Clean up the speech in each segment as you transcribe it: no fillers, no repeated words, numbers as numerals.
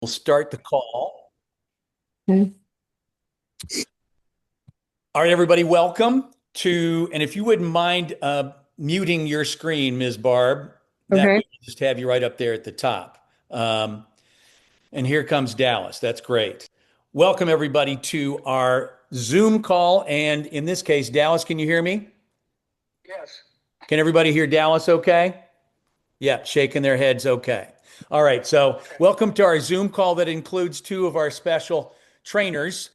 We'll start the call. Okay. All right, everybody, welcome to, and if you wouldn't mind muting your screen, Ms. Barb, that Okay. way we'll just have you right up there at the top. And here comes Dallas. That's great. Welcome, everybody, to our Zoom call. And in this case, Dallas, can you hear me? Yes. Can everybody hear Dallas okay? Yeah, shaking their heads okay. All right, so welcome to our Zoom call that includes two of our special trainers,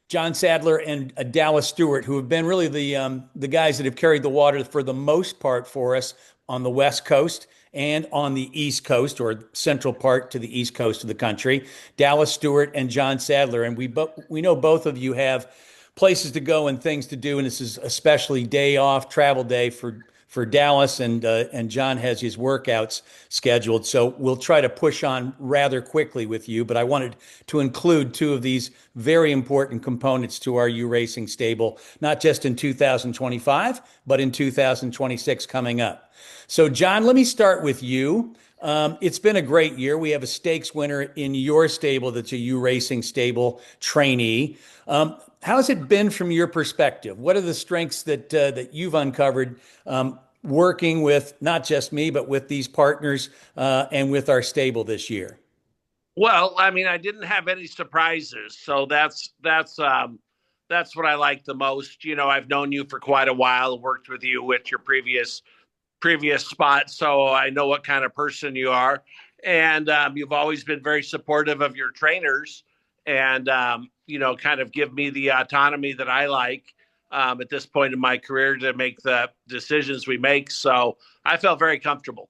John Sadler and Dallas Stewart, who have been really the guys that have carried the water for the most part for us on the West Coast and on the East Coast, or central part to the East Coast of the country. Dallas Stewart and John Sadler, and we know both of you have places to go and things to do, and this is especially day off, travel day for Dallas, and John has his workouts scheduled. So we'll try to push on rather quickly with you, but I wanted to include two of these very important components to our U Racing stable, not just in 2025, but in 2026 coming up. So, John, let me start with you. It's been a great year. We have a stakes winner in your stable that's a U Racing stable trainee. How's it been from your perspective? What are the strengths that you've uncovered working with not just me, but with these partners and with our stable this year? Well, I mean, I didn't have any surprises, so that's what I like the most. You know, I've known you for quite a while, worked with you with your previous spot, so I know what kind of person you are, and you've always been very supportive of your trainers, and kind of give me the autonomy that I like at this point in my career to make the decisions we make. So I felt very comfortable.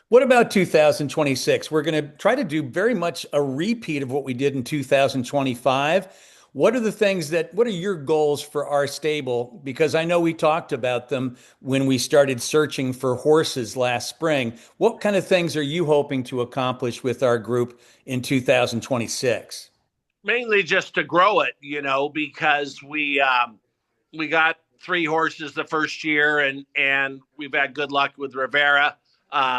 What about 2026? We're going to try to do very much a repeat of what we did in 2025. What are your goals for our stable? Because I know we talked about them when we started searching for horses last spring. What kind of things are you hoping to accomplish with our group in 2026? Mainly just to grow it, because we got three horses the first year, and we've had good luck with Rivera.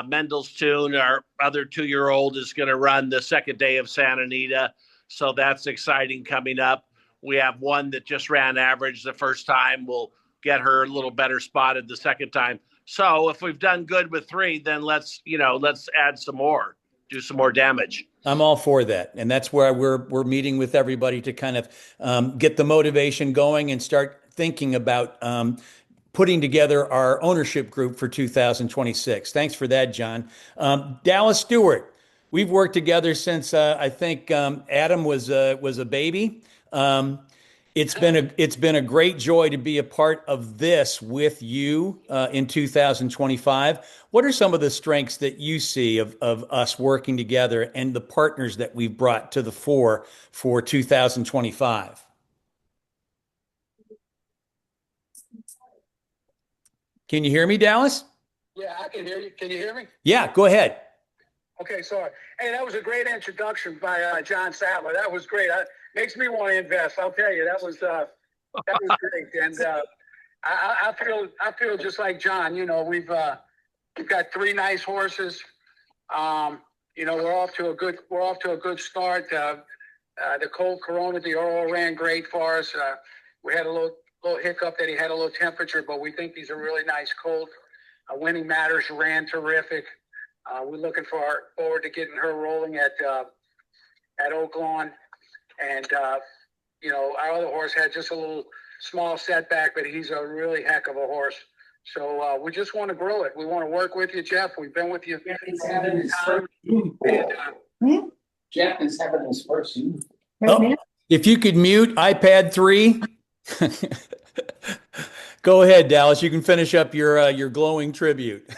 Mendel's Tune, our other 2-year old, is going to run the second day of Santa Anita, so that's exciting coming up. We have one that just ran average the first time. We'll get her a little better spotted the second time. So if we've done good with three, then let's add some more, do some more damage. I'm all for that, and that's where we're meeting with everybody to kind of get the motivation going and start thinking about putting together our ownership group for 2026. Thanks for that, John. Dallas Stewart, we've worked together since I think Adam was a baby. It's been a great joy to be a part of this with you in 2025. What are some of the strengths that you see of us working together and the partners that we've brought to the fore for 2025? Can you hear me, Dallas? Yeah, I can hear you. Can you hear me? Yeah, go ahead. Okay, sorry. Hey, that was a great introduction by John Sadler. That was great. Makes me want to invest. I'll tell you, that was great. And I feel just like John. We've got three nice horses. We're off to a good start. The Cold Corona, the Oro ran great for us. We had a little hiccup that he had a little temperature, but we think these are really nice cold. Winning Matters ran terrific. We're looking forward to getting her rolling at Oak Lawn. And, our other horse had just a little small setback, but he's a really heck of a horse. So we just want to grow it. We want to work with you, Jeff. We've been with you. He's having his first And, Jeff is having his first Zoom. Oh, if you could mute iPad 3. Go ahead, Dallas. You can finish up your glowing tribute.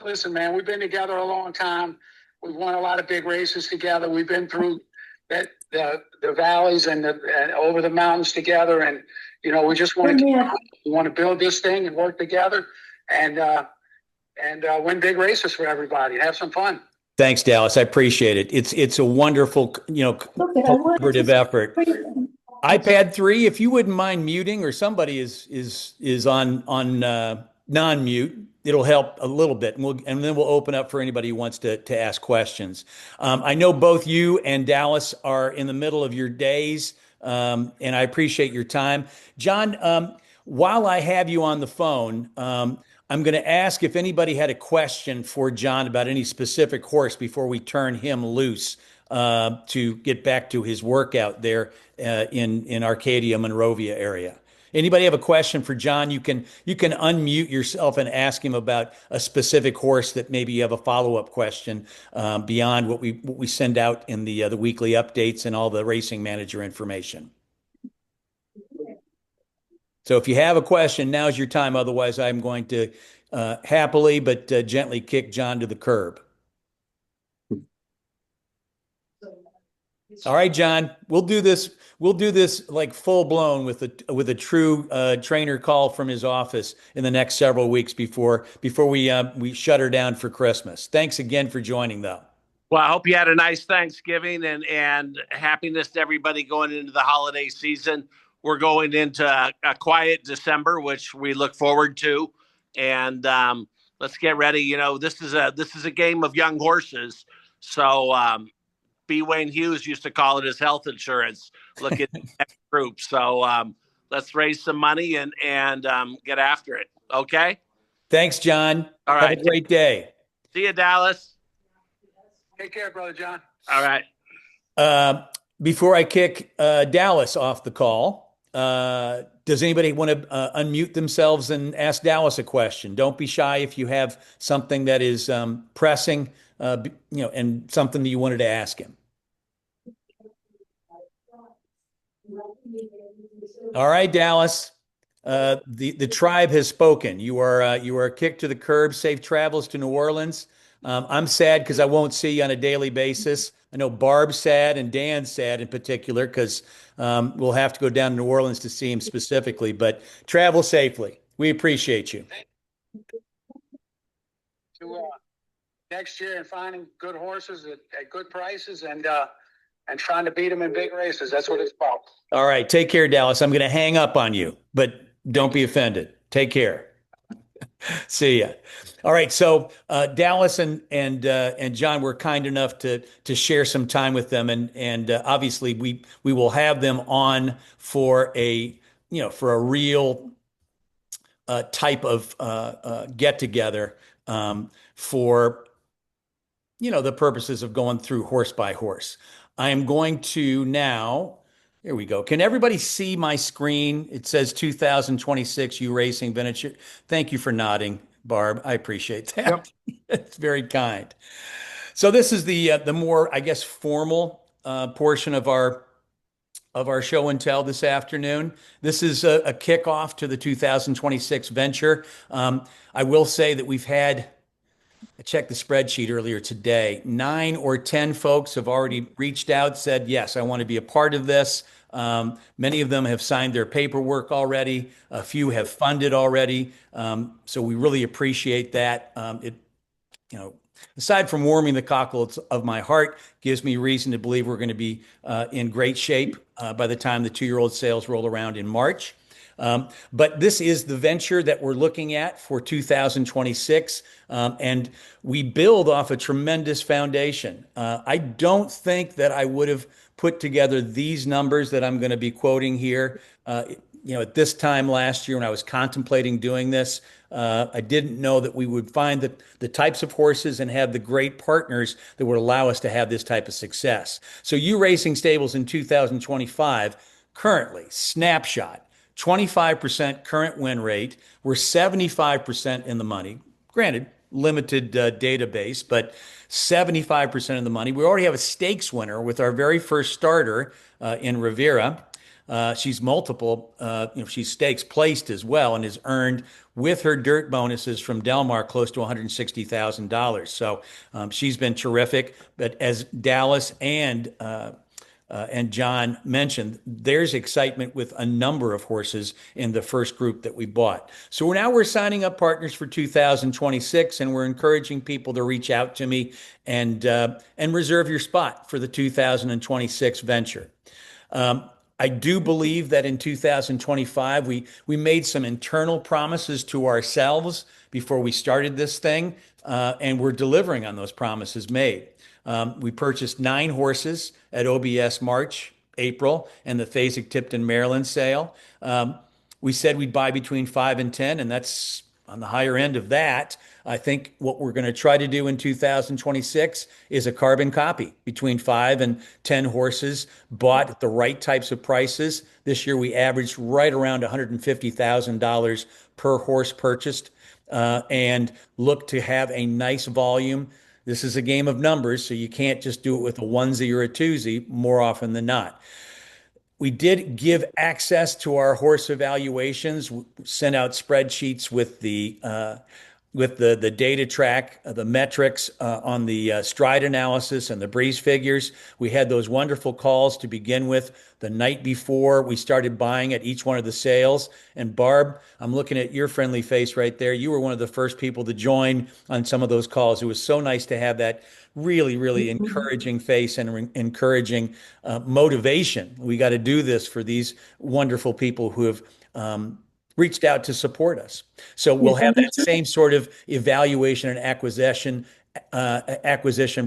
listen, man, we've been together a long time. We've won a lot of big races together. We've been through the valleys and over the mountains together, and we just want to build this thing and work together and win big races for everybody. Have some fun. Thanks, Dallas. I appreciate it. It's a wonderful, collaborative effort. iPad 3, if you wouldn't mind muting, or somebody is on non-mute. it'll help a little bit, and then we'll open up for anybody who wants to ask questions. I know both you and Dallas are in the middle of your days, and I appreciate your time. John, while I have you on the phone, I'm going to ask if anybody had a question for John about any specific horse before we turn him loose to get back to his workout there in Arcadia, Monrovia area. Anybody have a question for John? You can unmute yourself and ask him about a specific horse that maybe you have a follow-up question beyond what we send out in the weekly updates and all the racing manager information. So if you have a question, now's your time. Otherwise, I'm going to happily but gently kick John to the curb. All right, John, we'll do this. We'll do this like full blown with a true trainer call from his office in the next several weeks before we shut her down for Christmas. Thanks again for joining, though. Well, I hope you had a nice Thanksgiving and happiness to everybody going into the holiday season. We're going into a quiet December, which we look forward to, and let's get ready. You know, this is a game of young horses. So B. Wayne Hughes used to call it his health insurance. Look at the next group. So let's raise some money and get after it. Okay. Thanks, John. All right. Have a great day. See you, Dallas. Take care, Brother John. All right. Before I kick Dallas off the call, does anybody want to unmute themselves and ask Dallas a question? Don't be shy if you have something that is pressing, and something that you wanted to ask him. All right, Dallas. The tribe has spoken. You are kicked to the curb. Safe travels to New Orleans. I'm sad because I won't see you on a daily basis. I know Barb's sad and Dan's sad in particular because we'll have to go down to New Orleans to see him specifically. But travel safely. We appreciate you. To next year and finding good horses at good prices and trying to beat them in big races. That's what it's about. All right. Take care, Dallas. I'm going to hang up on you, but don't be offended. Take care. See ya. All right. So Dallas and John were kind enough to share some time with them, and obviously we will have them on for a real type of get together for the purposes of going through horse by horse. I am going to now. Here we go. Can everybody see my screen? It says 2026 U Racing Vintage. Thank you for nodding, Barb. I appreciate that. Yep. It's very kind. So this is the more, I guess, formal portion of our show and tell this afternoon. This is a kickoff to the 2026 venture. I will say that I checked the spreadsheet earlier today. 9 or 10 folks have already reached out, said, yes, I want to be a part of this. Many of them have signed their paperwork already. A few have funded already. So we really appreciate that. Aside from warming the cockles of my heart, gives me reason to believe we're going to be in great shape by the time the 2-year-old sales roll around in March. But this is the venture that we're looking at for 2026. And we build off a tremendous foundation. I don't think that I would have put together these numbers that I'm going to be quoting here. At this time last year when I was contemplating doing this, I didn't know that we would find the types of horses and have the great partners that would allow us to have this type of success. So U Racing Stables in 2025, currently, snapshot, 25% current win rate. We're 75% in the money. Granted, limited database, but 75% of the money. We already have a stakes winner with our very first starter in Rivera. She's multiple, she's stakes placed as well and has earned with her dirt bonuses from Del Mar close to $160,000. So she's been terrific. But as Dallas and John mentioned, there's excitement with a number of horses in the first group that we bought. So now we're signing up partners for 2026, and we're encouraging people to reach out to me and reserve your spot for the 2026 venture. I do believe that in 2025, we made some internal promises to ourselves before we started this thing, and we're delivering on those promises made. We purchased 9 horses at OBS March, April, and the Fasig-Tipton, Maryland sale. We said we'd buy between 5 and 10, and that's on the higher end of that. I think what we're going to try to do in 2026 is a carbon copy between 5 and 10 horses bought at the right types of prices. This year we averaged right around $150,000 per horse purchased, and look to have a nice volume. This is a game of numbers, so you can't just do it with a onesie or a twosie more often than not. We did give access to our horse evaluations, sent out spreadsheets with the data track, the metrics on the stride analysis and the breeze figures. We had those wonderful calls to begin with the night before we started buying at each one of the sales. And Barb, I'm looking at your friendly face right there. You were one of the first people to join on some of those calls. It was so nice to have that really, really encouraging face and encouraging motivation. We got to do this for these wonderful people who have reached out to support us. So we'll have that same sort of evaluation and acquisition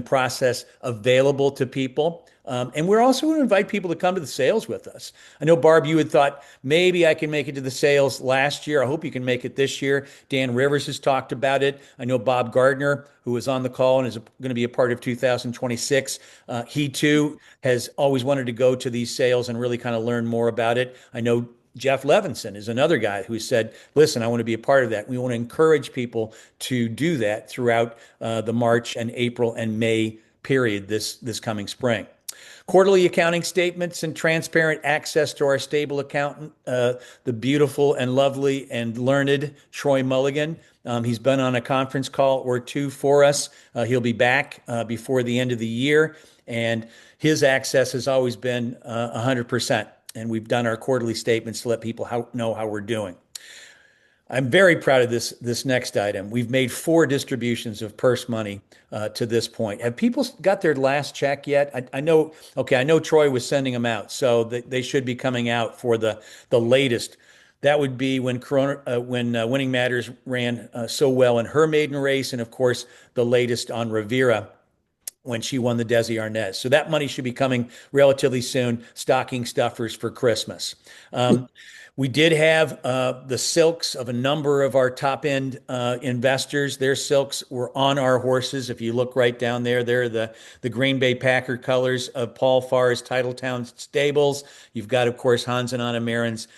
process available to people. And we're also going to invite people to come to the sales with us. I know, Barb, you had thought maybe I can make it to the sales last year. I hope you can make it this year. Dan Rivers has talked about it. I know Bob Gardner, who was on the call and is going to be a part of 2026. He too has always wanted to go to these sales and really kind of learn more about it. I know Jeff Levinson is another guy who said, listen, I want to be a part of that. We want to encourage people to do that throughout the March and April and May period this coming spring. Quarterly accounting statements and transparent access to our stable accountant, the beautiful and lovely and learned Troy Mulligan. He's been on a conference call or two for us. He'll be back before the end of the year, and his access has always been 100%. And we've done our quarterly statements to let people know how we're doing. I'm very proud of this next item. We've made 4 distributions of purse money to this point. Have people got their last check yet? I know. Okay, I know Troy was sending them out, so they should be coming out for the latest. That would be when Winning Matters ran so well in her maiden race, and of course the latest on Rivera when she won the Desi Arnaz. So that money should be coming relatively soon, stocking stuffers for Christmas. We did have the silks of a number of our top end investors. Their silks were on our horses. If you look right down there, they're the Green Bay Packer colors of Paul Farr's Titletown Stables. You've got, of course, Hans and Anna Marin's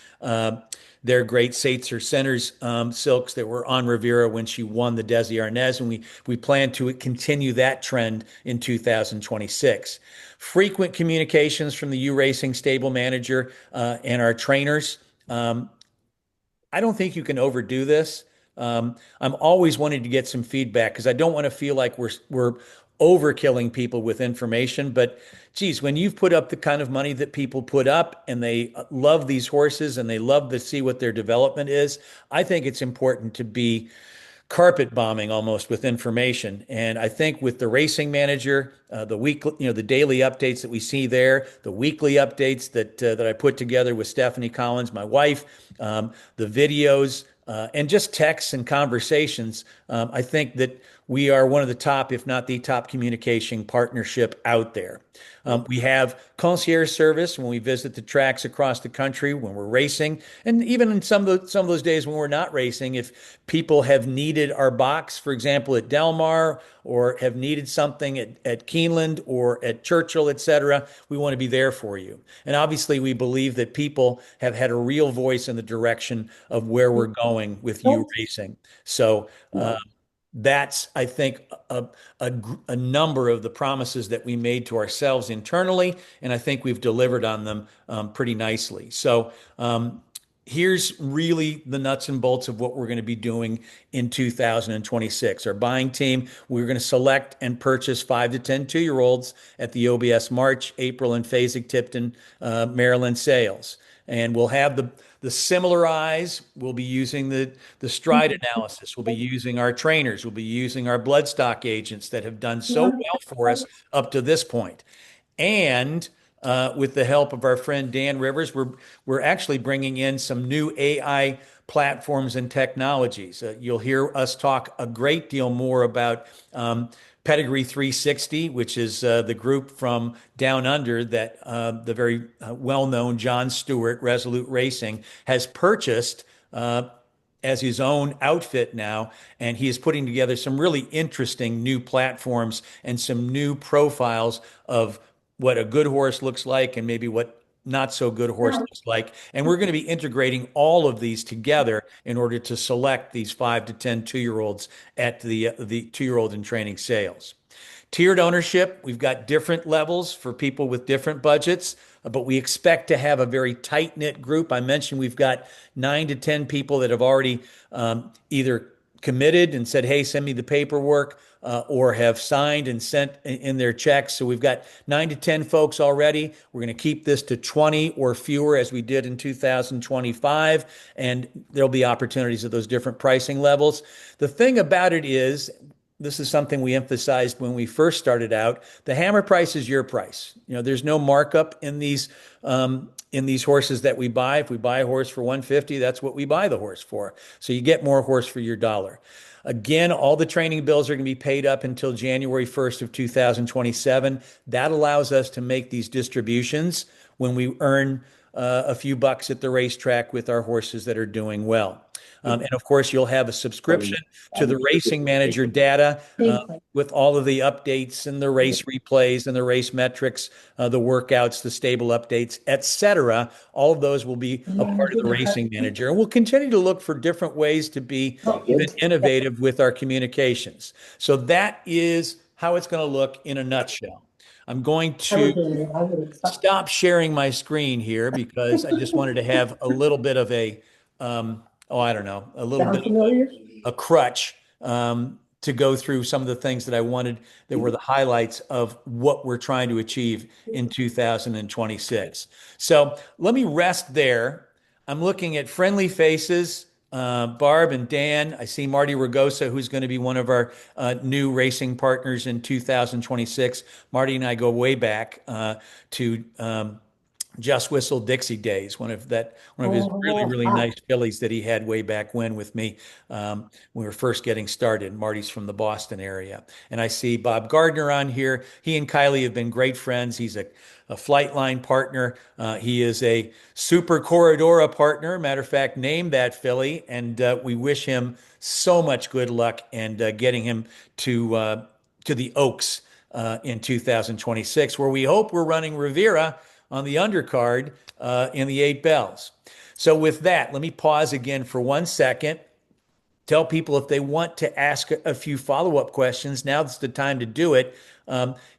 their great Satzer Centers silks that were on Rivera when she won the Desi Arnaz, and we plan to continue that trend in 2026. Frequent communications from the U Racing stable manager and our trainers. I don't think you can overdo this. I'm always wanting to get some feedback because I don't want to feel like we're overkilling people with information. But geez, when you've put up the kind of money that people put up and they love these horses and they love to see what their development is, I think it's important to be carpet bombing almost with information. And I think with the racing manager, the weekly, the daily updates that we see there, the weekly updates that I put together with Stephanie Collins, my wife, the videos, and just texts and conversations, I think that we are one of the top, if not the top communication partnership out there. We have concierge service when we visit the tracks across the country when we're racing, and even in some of those days when we're not racing, if people have needed our box, for example, at Del Mar, or have needed something at Keeneland or at Churchill, etc., we want to be there for you. And obviously, we believe that people have had a real voice in the direction of where we're going with you racing. So. That's, I think, a number of the promises that we made to ourselves internally, and I think we've delivered on them pretty nicely. So here's really the nuts and bolts of what we're going to be doing in 2026. Our buying team, we're going to select and purchase 5 to 10 2-year-olds at the OBS March, April, and Fasig-Tipton, Maryland sales. And we'll have the similar eyes. We'll be using the stride analysis. We'll be using our trainers. We'll be using our bloodstock agents that have done so well for us up to this point. And with the help of our friend Dan Rivers. We're actually bringing in some new AI platforms and technologies. You'll hear us talk a great deal more about Pedigree 360, which is the group from Down Under that the very well-known John Stewart, Resolute Racing, has purchased as his own outfit now, and he is putting together some really interesting new platforms and some new profiles of what a good horse looks like and maybe what not so good horse looks like. And we're going to be integrating all of these together in order to select these 5 to 10 2-year-olds at the 2-year-old in training sales. Tiered ownership, we've got different levels for people with different budgets, but we expect to have a very tight knit group. I mentioned we've got 9 to 10 people that have already either committed and said, hey, send me the paperwork, or have signed and sent in their checks. So we've got 9 to 10 folks already. We're going to keep this to 20 or fewer as we did in 2025, and there'll be opportunities at those different pricing levels. The thing about it is, this is something we emphasized when we first started out. The hammer price is your price. There's no markup in these horses that we buy. If we buy a horse for 150, that's what we buy the horse for. So you get more horse for your dollar. Again, all the training bills are going to be paid up until January 1st of 2027. That allows us to make these distributions when we earn a few bucks at the racetrack with our horses that are doing well. And of course, you'll have a subscription to the Racing Manager data with all of the updates and the race replays and the race metrics, the workouts, the stable updates, etc. All of those will be a part of the Racing Manager. And we'll continue to look for different ways to be even innovative with our communications. So that is how it's going to look in a nutshell. I'm going to stop sharing my screen here because I just wanted to have a little bit of a I don't know, a little bit of a crutch to go through some of the things that I wanted that were the highlights of what we're trying to achieve in 2026. So let me rest there. I'm looking at friendly faces, Barb and Dan. I see Marty Ragosa, who's going to be one of our new racing partners in 2026. Marty and I go way back to Just Whistle Dixie days, one of his really nice fillies that he had way back when with me when we were first getting started. Marty's from the Boston area. And I see Bob Gardner on here. He and Kylie have been great friends. He's a Flightline partner. He is a Super Corridora partner. Matter of fact, named that filly. And we wish him so much good luck and getting him to the Oaks in 2026, where we hope we're running Rivera on the undercard in the 8 bells. So with that, let me pause again for 1 second. Tell people if they want to ask a few follow-up questions, now's the time to do it.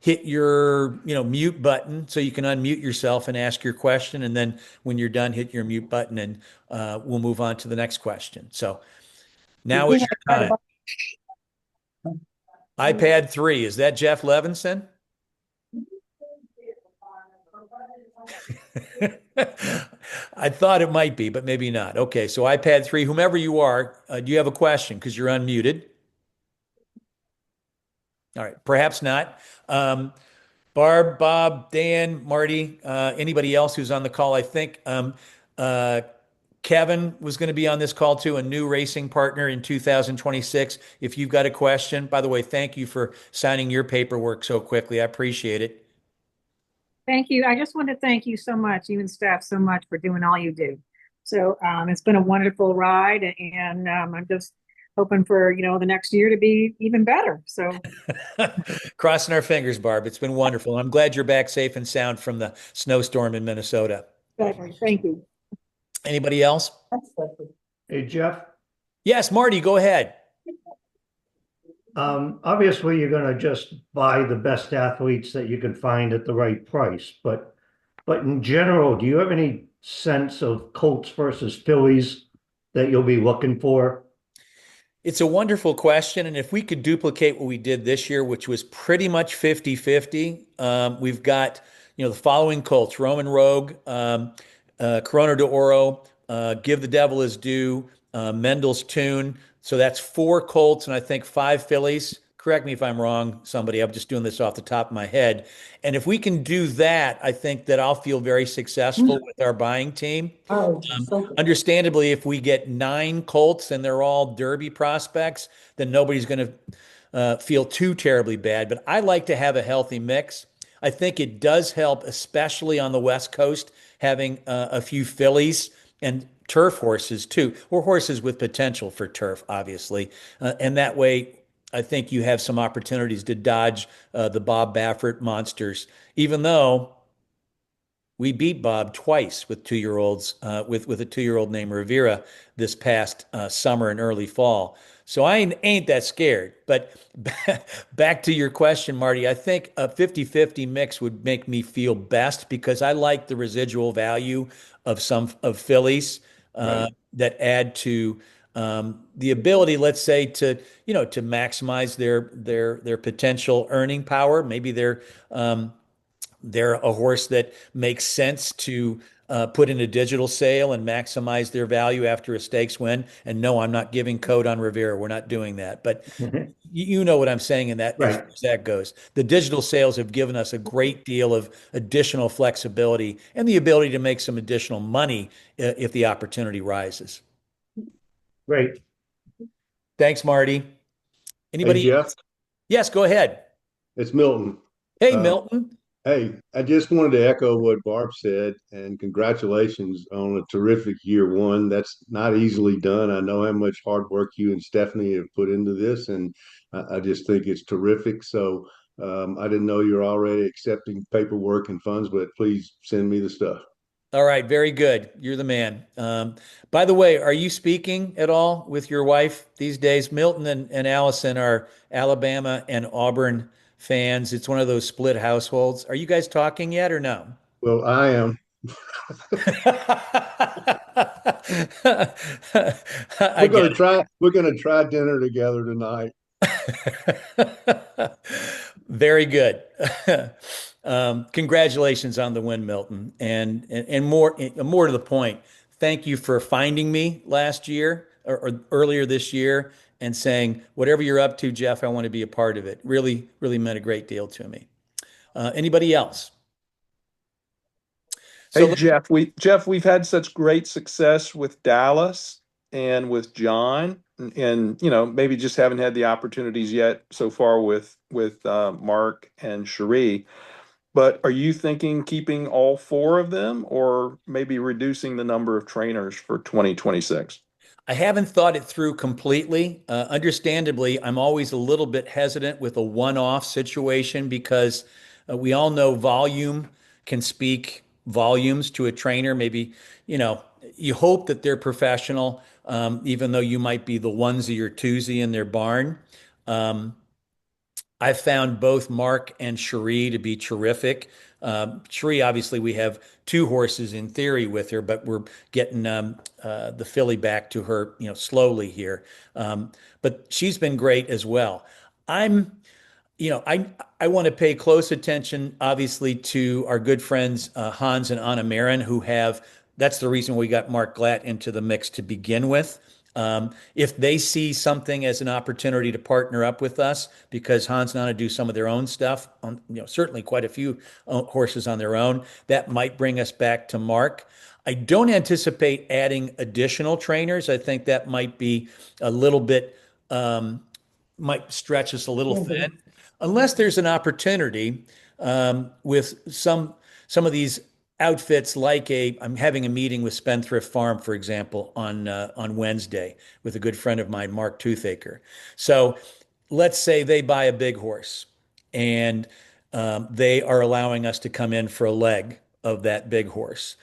Hit your mute button so you can unmute yourself and ask your question. And then when you're done, hit your mute button and we'll move on to the next question. So now is your time. iPad 3, is that Jeff Levinson? I thought it might be, but maybe not. Okay, so iPad 3, whomever you are, do you have a question? Because you're unmuted. All right, perhaps not. Barb, Bob, Dan, Marty, anybody else who's on the call? I think Kevin was going to be on this call too, a new racing partner in 2026. If you've got a question, by the way, thank you for signing your paperwork so quickly. I appreciate it. Thank you. I just want to thank you so much, you and staff so much for doing all you do. So it's been a wonderful ride, and I'm just hoping for, the next year to be even better. So crossing our fingers, Barb. It's been wonderful. I'm glad you're back safe and sound from the snowstorm in Minnesota. Exactly. Thank you. Anybody else? Hey, Jeff. Yes, Marty, go ahead. Obviously, you're going to just buy the best athletes that you can find at the right price. But in general, do you have any sense of Colts versus fillies that you'll be looking for? It's a wonderful question. And if we could duplicate what we did this year, which was pretty much 50-50, we've got, the following Colts: Roman Rogue, Corona de Oro, Give the Devil His Due, Mendel's Tune. So that's 4 Colts and I think 5 fillies, Correct me if I'm wrong, somebody. I'm just doing this off the top of my head. And if we can do that, I think that I'll feel very successful with our buying team. Oh, so good. Understandably, if we get 9 Colts and they're all Derby prospects, then nobody's going to feel too terribly bad. But I like to have a healthy mix. I think it does help, especially on the West Coast, having a few fillies and turf horses too, or horses with potential for turf, obviously. And that way, I think you have some opportunities to dodge the Bob Baffert monsters, even though we beat Bob twice with 2-year-olds, with a 2-year-old named Rivera this past summer and early fall. So I ain't that scared. But back to your question, Marty, I think a 50-50 mix would make me feel best because I like the residual value of some of fillies Right. that add to the ability, let's say, to to maximize their potential earning power. Maybe they're a horse that makes sense to put in a digital sale and maximize their value after a stakes win. And no, I'm not giving code on Rivera. We're not doing that. But you know what I'm saying in that as Right. far as that goes. The digital sales have given us a great deal of additional flexibility and the ability to make some additional money if the opportunity rises. Great. Thanks, Marty. Hey, Anybody Jeff, else? Yes, go ahead. it's Milton. Hey, Uh, Milton. hey, I just wanted to echo what Barb said and congratulations on a terrific year one. That's not easily done. I know how much hard work you and Stephanie have put into this, and I just think it's terrific. So I didn't know you're already accepting paperwork and funds, but please send me the stuff. All right, very good. You're the man. By the way, are you speaking at all with your wife these days? Milton and Allison are Alabama and Auburn fans. It's one of those split households. Are you guys talking yet or no? Well, I am. I get We're gonna try dinner together tonight. it. Very good. Congratulations on the win, Milton. And more to the point, thank you for finding me last year or earlier this year and saying, whatever you're up to, Jeff, I want to be a part of it. Really, really meant a great deal to me. Anybody else? So Hey Jeff, we've had such great success with Dallas and with John, and maybe just haven't had the opportunities yet so far with Mark and Cherie. But are you thinking keeping all four of them, or maybe reducing the number of trainers for 2026? I haven't thought it through completely. Understandably, I'm always a little bit hesitant with a one-off situation because we all know volume can speak volumes to a trainer. Maybe, you hope that they're professional, even though you might be the onesie or twosie in their barn. Um, I found both Mark and Cherie to be terrific. Cherie, obviously, we have 2 horses in theory with her, but we're getting the filly back to her, slowly here. But she's been great as well. I'm, I want to pay close attention, obviously, to our good friends Hans and Anna Marin, who have. That's the reason we got Mark Glatt into the mix to begin with. If they see something as an opportunity to partner up with us, because Hans and Anna do some of their own stuff on, certainly quite a few horses on their own, that might bring us back to Mark. I don't anticipate adding additional trainers. I think that might be a little bit, might stretch us a little thin, unless there's an opportunity with some of these outfits like I'm having a meeting with Spendthrift Farm, for example, on Wednesday with a good friend of mine, Mark Toothaker. So let's say they buy a big horse and they are allowing us to come in for a leg of that big horse,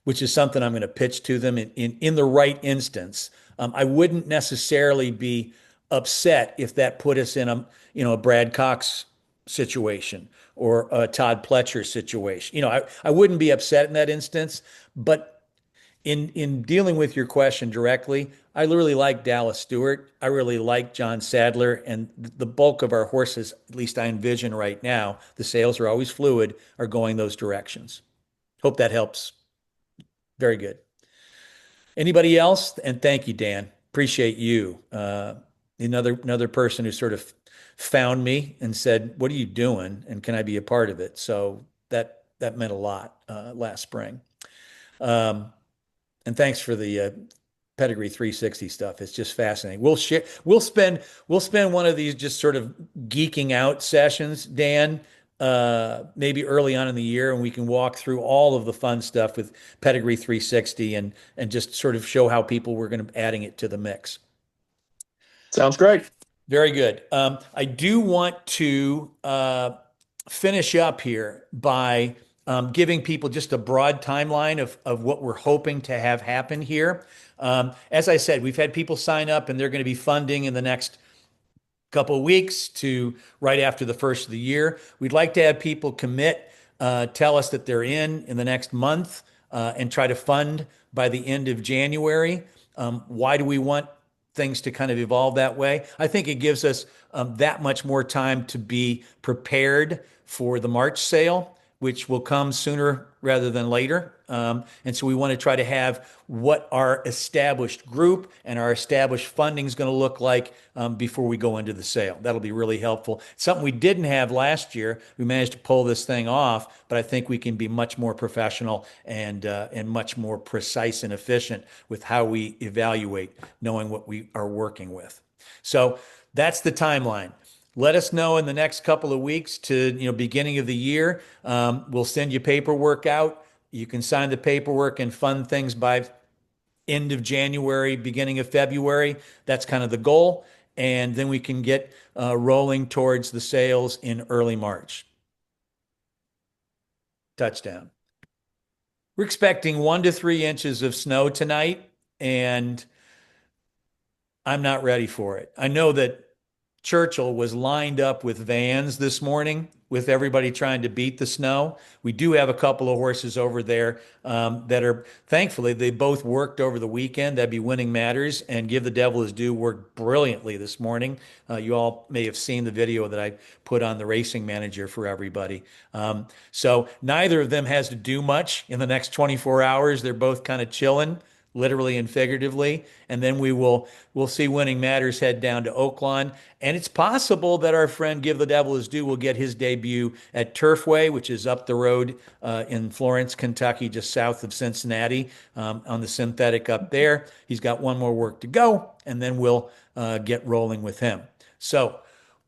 which is something I'm going to pitch to them in the right instance. I wouldn't necessarily be upset if that put us in a Brad Cox situation or a Todd Pletcher situation. I wouldn't be upset in that instance, but in dealing with your question directly, I really like Dallas Stewart. I really like John Sadler, and the bulk of our horses, at least I envision right now, the sales are always fluid, are going those directions. Hope that helps. Very good. Anybody else? And thank you, Dan. Appreciate you. Another person who sort of found me and said, "What are you doing? And can I be a part of it?" So that meant a lot last spring. Um, and thanks for the Pedigree 360 stuff. It's just fascinating. We'll spend one of these just sort of geeking out sessions, Dan, maybe early on in the year, and we can walk through all of the fun stuff with Pedigree 360 and just sort of show how people were going to adding it to the mix. Sounds great. Very good. I do want to finish up here by giving people just a broad timeline of what we're hoping to have happen here. As I said, we've had people sign up and they're going to be funding in the next couple of weeks to right after the first of the year. We'd like to have people commit, tell us that they're in the next month, and try to fund by the end of January. Why do we want things to kind of evolve that way? I think it gives us that much more time to be prepared for the March sale, which will come sooner rather than later. And so we want to try to have what our established group and our established funding is going to look like before we go into the sale. That'll be really helpful. Something we didn't have last year. We managed to pull this thing off, but I think we can be much more professional and much more precise and efficient with how we evaluate, knowing what we are working with. So that's the timeline. Let us know in the next couple of weeks to, beginning of the year. We'll send you paperwork out. You can sign the paperwork and fund things by end of January, beginning of February. That's kind of the goal. And then we can get rolling towards the sales in early March. Touchdown. We're expecting 1 to 3 inches of snow tonight, and I'm not ready for it. I know that Churchill was lined up with vans this morning with everybody trying to beat the snow. We do have a couple of horses over there that are, thankfully, they both worked over the weekend. That'd be Winning Matters and Give the Devil His Due worked brilliantly this morning. You all may have seen the video that I put on the Racing Manager for everybody. So neither of them has to do much in the next 24 hours. They're both kind of chilling, literally and figuratively. And then we'll see Winning Matters head down to Oaklawn. And it's possible that our friend Give the Devil His Due will get his debut at Turfway, which is up the road in Florence, Kentucky, just south of Cincinnati, on the synthetic up there. He's got one more work to go, and then we'll get rolling with him. So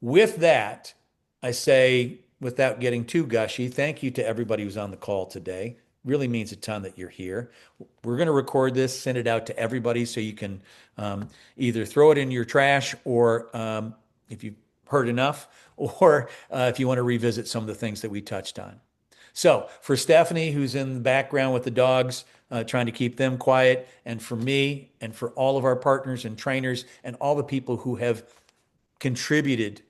with that, I say, without getting too gushy, thank you to everybody who's on the call today. Really means a ton that you're here. We're going to record this, send it out to everybody so you can either throw it in your trash or if you've heard enough, or if you want to revisit some of the things that we touched on. So for Stephanie, who's in the background with the dogs, trying to keep them quiet, and for me, and for all of our partners and trainers, and all the people who have contributed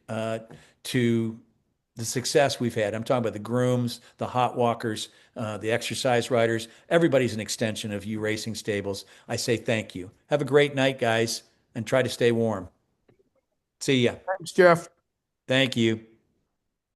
to the success we've had. I'm talking about the grooms, the hot walkers, the exercise riders. Everybody's an extension of you racing stables. I say thank you. Have a great night, guys, and try to stay warm. See ya. Thanks, Jeff. Thank you.